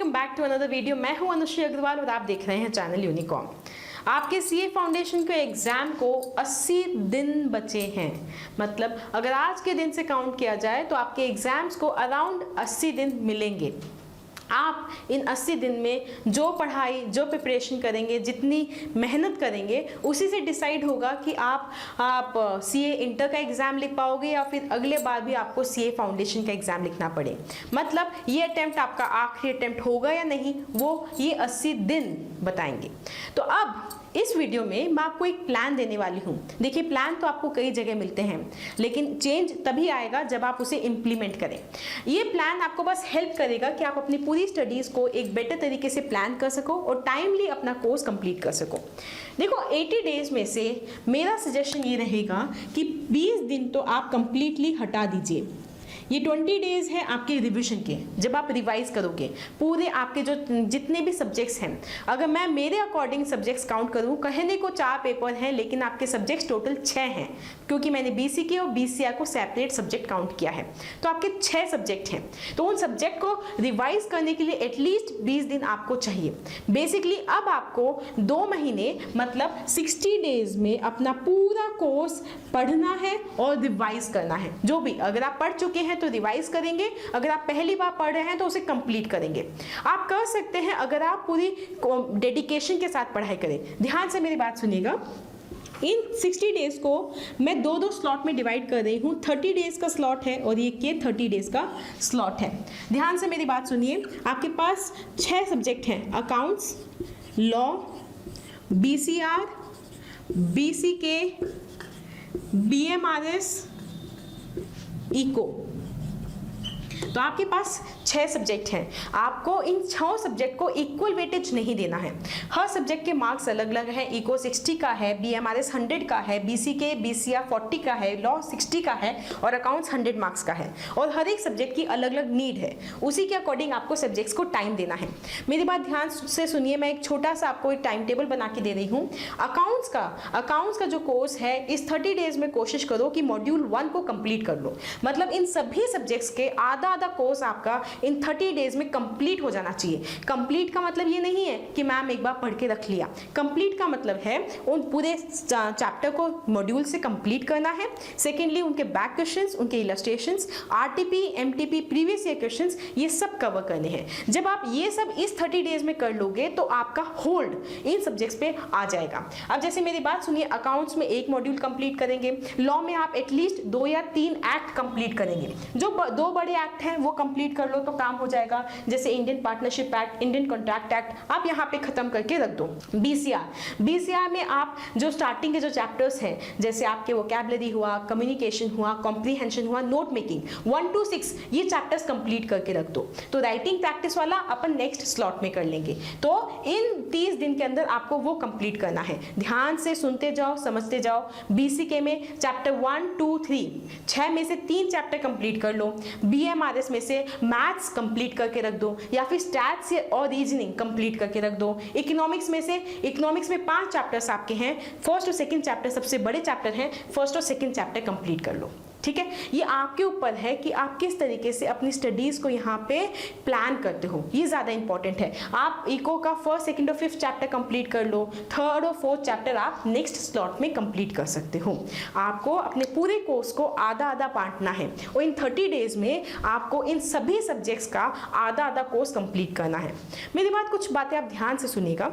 Welcome back to another video. मैं हूं अनुश्री अग्रवाल और आप देख रहे हैं चैनल यूनिकॉर्न। आपके सीए फाउंडेशन के एग्जाम को 80 दिन बचे हैं। मतलब अगर आज के दिन से काउंट किया जाए तो आपके एग्जाम्स को अराउंड 80 दिन मिलेंगे। आप इन 80 दिन में जो पढ़ाई, जो प्रिपरेशन करेंगे, जितनी मेहनत करेंगे, उसी से डिसाइड होगा कि आप सीए इंटर का एग्ज़ाम लिख पाओगे या फिर अगले बार भी आपको सीए फाउंडेशन का एग्ज़ाम लिखना पड़े। मतलब ये अटेम्प्ट आपका आखिरी अटेम्प्ट होगा या नहीं, वो ये 80 दिन बताएंगे। तो अब इस वीडियो में मैं आपको एक प्लान देने वाली हूँ। देखिए, प्लान तो आपको कई जगह मिलते हैं, लेकिन चेंज तभी आएगा जब आप उसे इम्प्लीमेंट करें। ये प्लान आपको बस हेल्प करेगा कि आप अपनी पूरी स्टडीज़ को एक बेटर तरीके से प्लान कर सको और टाइमली अपना कोर्स कंप्लीट कर सको। देखो, 80 डेज में से मेरा सजेशन ये रहेगा कि 20 दिन तो आप कंप्लीटली हटा दीजिए। ये 20 डेज है आपके रिवीजन के, जब आप रिवाइज करोगे पूरे आपके जो जितने भी सब्जेक्ट्स हैं। अगर मैं मेरे अकॉर्डिंग सब्जेक्ट्स काउंट करूँ, कहने को 4 पेपर हैं लेकिन आपके सब्जेक्ट्स टोटल 6 हैं, क्योंकि मैंने बीसीके और बीसीआर को सेपरेट सब्जेक्ट काउंट किया है। तो आपके 6 सब्जेक्ट हैं, तो उन सब्जेक्ट को रिवाइज करने के लिए एटलीस्ट 20 दिन आपको चाहिए। बेसिकली अब आपको 2 महीने मतलब 60 डेज में अपना पूरा कोर्स पढ़ना है और रिवाइज करना है। जो भी अगर आप पढ़ चुके हैं तो रिवाइज करेंगे, अगर आप पहली बार पढ़ रहे हैं तो उसे कंप्लीट करेंगे। आप कर सकते हैं अगर आप पूरी डेडिकेशन के साथ पढ़ाई करें। ध्यान से मेरी बात सुनिएगा। इन 60 डेज को मैं 2-2 स्लॉट में डिवाइड कर रही हूँ। 30 डेज का स्लॉट है और ये 30 डेज का स्लॉट है। ध्यान से मेरी बात सुनिए। आपके पास 6 सब्जेक्ट हैं: accounts, law, BCR, BCK, BMRS, eco. तो आपके पास 6 सब्जेक्ट हैं। आपको इन 6 सब्जेक्ट को इक्वल वेटेज नहीं देना है। हर सब्जेक्ट के मार्क्स अलग अलग हैं। इको 60 का है, बीएमआरएस 100 का है, बीसीके बीसीआर 40 का है, लॉ 60 का है और अकाउंट्स 100 मार्क्स का है। और हर एक सब्जेक्ट की अलग अलग नीड है, उसी के अकॉर्डिंग आपको सब्जेक्ट्स को टाइम देना है। मेरी बात ध्यान से सुनिए। मैं एक छोटा सा आपको एक टाइम टेबल बना के दे रही हूँ। अकाउंट्स का जो कोर्स है, इस 30 डेज में कोशिश करो कि मॉड्यूल 1 को कंप्लीट कर लो। मतलब इन सभी सब्जेक्ट्स के आधा कोर्स आपका इन 30 डेज में कंप्लीट हो जाना चाहिए। कंप्लीट का मतलब ये नहीं है कि मैम एक बार पढ़ के रख लिया। कंप्लीट का मतलब है उन पूरे चैप्टर को मॉड्यूल से कंप्लीट करना है। सेकेंडली, उनके बैक क्वेश्चंस, उनके illustrations, RTP, MTP, previous year questions, ये सब कवर करने हैं। जब आप ये सब इस 30 डेज में कर लोगे तो आपका होल्ड इन सब्जेक्ट्स पे आ जाएगा। अब जैसे मेरी बात सुनिए, अकाउंट्स में 1 मॉड्यूल कंप्लीट करेंगे, लॉ में आप एटलीस्ट 2 या 3 एक्ट कंप्लीट करेंगे। जो 2 बड़े एक्ट हैं वो कंप्लीट कर लो तो काम हो जाएगा। जैसे Indian partnership act, Indian contract act, आप यहाँ पे खत्म करके रख दो। बीसीआर में आप जो स्टार्टिंग के जो चैप्टर्स हैं, जैसे आपके वोकैबुलरी हुआ, कम्युनिकेशन हुआ, कॉम्प्रीहेंशन हुआ, नोट मेकिंग 1 to 6, ये चैप्टर्स कंप्लीट करके रख दो। तो राइटिंग प्रैक्टिस वाला अपन नेक्स्ट स्लॉट में कर लेंगे। तो इन 30 दिन के अंदर आपको वो कंप्लीट करना है। ध्यान से सुनते जाओ, समझते जाओ। बीसीके में चैप्टर 1, 2, 3, 6 में से 3 चैप्टर कंप्लीट कर लो। बीएमआरएस में से मैथ्स कंप्लीट करके रख दो, या फिर स्टैट्स और रीजनिंग कंप्लीट करके रख दो। इकोनॉमिक्स में 5 चैप्टर्स आपके हैं। फर्स्ट और सेकंड चैप्टर सबसे बड़े चैप्टर हैं, फर्स्ट और सेकंड चैप्टर कंप्लीट कर लो। ठीक है, ये आपके ऊपर है कि आप किस तरीके से अपनी स्टडीज को यहाँ पे प्लान करते हो, ये ज्यादा इंपॉर्टेंट है। आप इको का फर्स्ट, सेकंड और फिफ्थ चैप्टर कंप्लीट कर लो, थर्ड और फोर्थ चैप्टर आप नेक्स्ट स्लॉट में कंप्लीट कर सकते हो। आपको अपने पूरे कोर्स को आधा आधा बांटना है और इन 30 डेज में आपको इन सभी सब्जेक्ट्स का आधा आधा कोर्स कंप्लीट करना है। मेरी कुछ बातें आप ध्यान से सुनिएगा।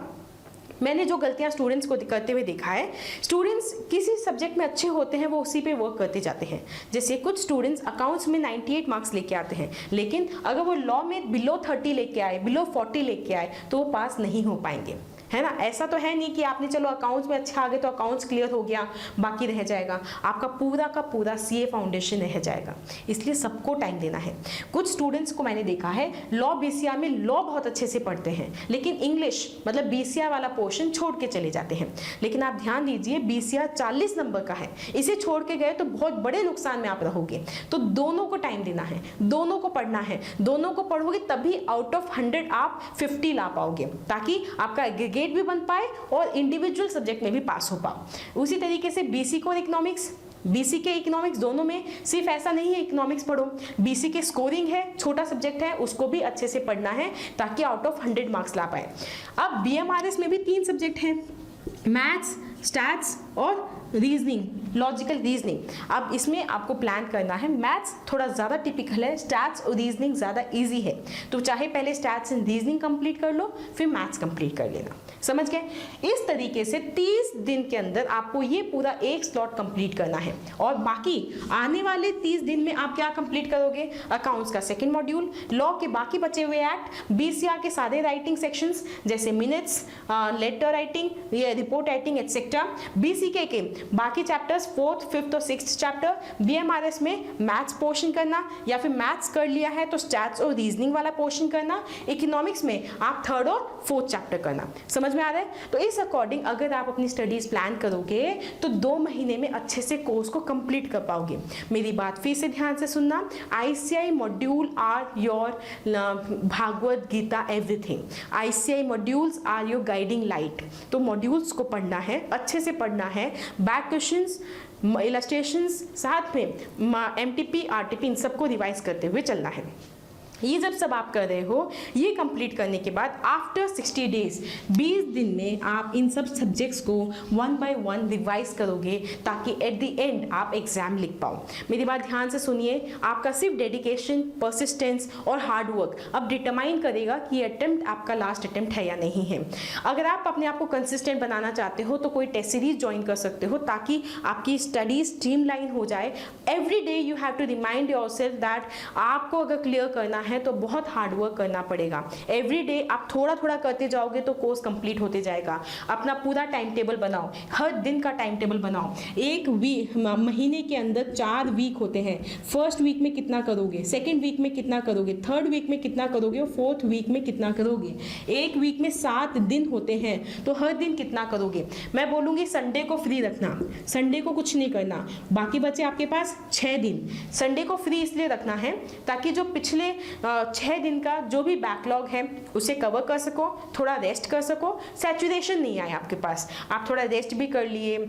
मैंने जो गलतियां स्टूडेंट्स को करते हुए देखा है, स्टूडेंट्स किसी सब्जेक्ट में अच्छे होते हैं, वो उसी पे वर्क करते जाते हैं। जैसे कुछ स्टूडेंट्स अकाउंट्स में 98 मार्क्स लेके आते हैं, लेकिन अगर वो लॉ में बिलो 30 लेके आए, बिलो 40 लेके आए, तो वो पास नहीं हो पाएंगे, है ना। ऐसा तो है नहीं कि आपने चलो अकाउंट्स में अच्छा आ गए तो अकाउंट्स क्लियर हो गया, बाकी रह जाएगा। आपका पूरा का पूरा सीए फाउंडेशन रह जाएगा। इसलिए सबको टाइम देना है। कुछ स्टूडेंट्स को मैंने देखा है, लॉ बीसीआर में लॉ बहुत अच्छे से पढ़ते हैं, लेकिन इंग्लिश मतलब बीसीआर वाला पोर्शन छोड़ के चले जाते हैं। लेकिन आप ध्यान दीजिए, बीसीआर 40 नंबर का है, इसे छोड़ के गए तो बहुत बड़े नुकसान में आप रहोगे। तो दोनों को टाइम देना है, दोनों को पढ़ना है। दोनों को पढ़ोगे तभी आउट ऑफ 100 आप 50 ला पाओगे, ताकि आपका गेट भी बन पाए और इंडिविजुअल सब्जेक्ट में भी पास हो पाओ। उसी तरीके से बीसी को इकोनॉमिक्स, बीसी के इकोनॉमिक्स दोनों में सिर्फ ऐसा नहीं है इकोनॉमिक्स पढ़ो, बीसी के स्कोरिंग है, छोटा सब्जेक्ट है, उसको भी अच्छे से पढ़ना है ताकि आउट ऑफ 100 मार्क्स ला पाए। अब बीएमआरएस में भी 3 सब्जेक्ट हैं, मैथ्स, स्टैट्स और रीजनिंग, लॉजिकल रीजनिंग। अब इसमें आपको प्लान करना है, मैथ्स थोड़ा ज़्यादा टिपिकल है, स्टैट्स और रीजनिंग ज़्यादा इजी है, तो चाहे पहले स्टैट्स एंड रीजनिंग कंप्लीट कर लो फिर मैथ्स कंप्लीट कर लेना। समझ गए? इस तरीके से 30 दिन के अंदर आपको ये पूरा एक स्लॉट कंप्लीट करना है और बाकी आने वाले 30 दिन में आप क्या कंप्लीट करोगे? अकाउंट्स का सेकंड मॉड्यूल, लॉ के बाकी बचे हुए एक्ट, बीसीआर के सारे राइटिंग सेक्शंस जैसे मिनट्स, लेटर राइटिंग, ये रिपोर्ट राइटिंग एटसेट्रा, बीसीके के बाकी चैप्टर्स 4th, 5th और 6th चैप्टर, बीएमआरएस में मैथ्स पोर्शन करना या फिर मैथ्स कर लिया है तो स्टैट्स और रीजनिंग वाला पोर्शन करना, इकोनॉमिक्स में आप 3rd और 4th चैप्टर करना। समझ में आ रहा है? तो इस अकॉर्डिंग अगर आप अपनी स्टडीज प्लान करोगे तो 2 महीने में अच्छे से कोर्स को कंप्लीट कर पाओगे। मेरी बात फिर से ध्यान से सुनना, ICAI module are your Bhagavad Gita everything, ICAI modules are your guiding light. तो मॉड्यूल्स को पढ़ना है, अच्छे से पढ़ना है, बैक क्वेश्चंस, इलस्ट्रेशंस, साथ में एमटीपी, आरटीपी, इन सबको रिवाइज करते हुए चलना है। ये जब सब आप कर रहे हो, ये कंप्लीट करने के बाद आफ्टर 60 डेज 20 दिन में आप इन सब सब्जेक्ट्स को 1 by 1 रिवाइज करोगे ताकि एट द एंड आप एग्जाम लिख पाओ। मेरी बात ध्यान से सुनिए, आपका सिर्फ डेडिकेशन, परसिस्टेंस और हार्ड वर्क अब डिटरमाइन करेगा कि ये अटेम्प्ट आपका लास्ट अटेम्प्ट है या नहीं है। अगर आप अपने आप को कंसिस्टेंट बनाना चाहते हो तो कोई टेस्ट सीरीज ज्वाइन कर सकते हो ताकि आपकी स्टडी स्ट्रीमलाइन हो जाए। Every day you have to remind yourself that आपको अगर क्लियर करना है तो बहुत हार्ड वर्क करना पड़ेगा। एवरी डे आप थोड़ा थोड़ा करते जाओगे तो कोर्स कंप्लीट होते जाएगा। अपना पूरा टाइम टेबल बनाओ, हर दिन का टाइम टेबल बनाओ। एक महीने के अंदर 4 वीक होते हैं। फर्स्ट वीक में कितना करोगे, सेकेंड वीक में कितना करोगे, थर्ड वीक में कितना करोगे और फोर्थ वीक में कितना करोगे। एक वीक में 7 दिन होते हैं तो हर दिन कितना करोगे। मैं बोलूँगी संडे को फ्री रखना, संडे को कुछ नहीं करना, बाकी बचे आपके पास 6 दिन। संडे को फ्री इसलिए रखना है ताकि जो पिछले 6 दिन का जो भी बैकलॉग है उसे कवर कर सको, थोड़ा रेस्ट कर सको, सैचुरेशन नहीं आए आपके पास, आप थोड़ा रेस्ट भी कर लिए,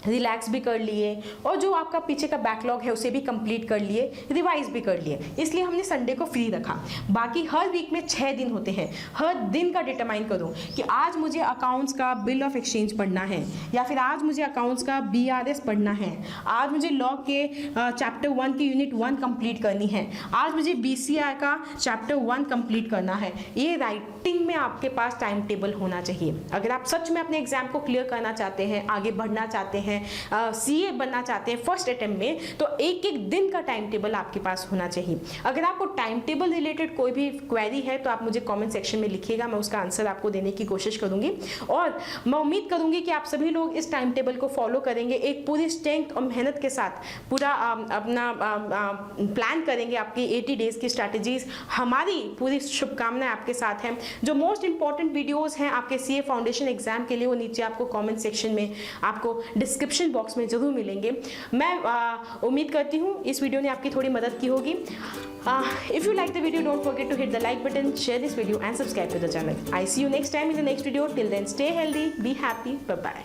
रिलैक्स भी कर लिए और जो आपका पीछे का बैकलॉग है उसे भी कंप्लीट कर लिए, रिवाइज भी कर लिए। इसलिए हमने संडे को फ्री रखा। बाकी हर वीक में 6 दिन होते हैं। हर दिन का डिटरमाइन करो कि आज मुझे अकाउंट्स का बिल ऑफ एक्सचेंज पढ़ना है या फिर आज मुझे अकाउंट्स का बीआरएस पढ़ना है, आज मुझे लॉ के चैप्टर 1 की यूनिट 1 कंप्लीट करनी है, आज मुझे बीसीआर का चैप्टर 1 कंप्लीट करना है। ये राइटिंग में आपके पास टाइम टेबल होना चाहिए। अगर आप सच में अपने एग्जाम को क्लियर करना चाहते हैं, आगे बढ़ना चाहते हैं, सीए बनना चाहते हैं फर्स्ट अटेम्प्ट में, तो एक एक दिन का टाइम टेबल आपके पास होना चाहिए। अगर आपको टाइम टेबल रिलेटेड कोई भी क्वेरी है तो आप मुझे कमेंट सेक्शन में लिखिएगा, मैं उसका आंसर आपको देने की कोशिश करूंगी। और मैं उम्मीद करूंगी कि आप सभी लोग इस टाइम टेबल को फॉलो करेंगे, एक पूरी स्ट्रेंथ और मेहनत के साथ पूरा अपना प्लान करेंगे। आपकी 80 डेज की स्ट्रैटेजीज, हमारी पूरी शुभकामनाएं आपके साथ हैं। जो मोस्ट इंपॉर्टेंट वीडियोस हैं आपके सीए फाउंडेशन एग्जाम के लिए वो नीचे आपको कमेंट सेक्शन में, आपको डिस्क्रिप्शन बॉक्स में जरूर मिलेंगे। मैं उम्मीद करती हूँ इस वीडियो ने आपकी थोड़ी मदद की होगी। If you like the video, don't forget to hit the like button, share this video and subscribe to the channel. I see you next time in the next video. Till then, stay healthy, be happy, bye bye.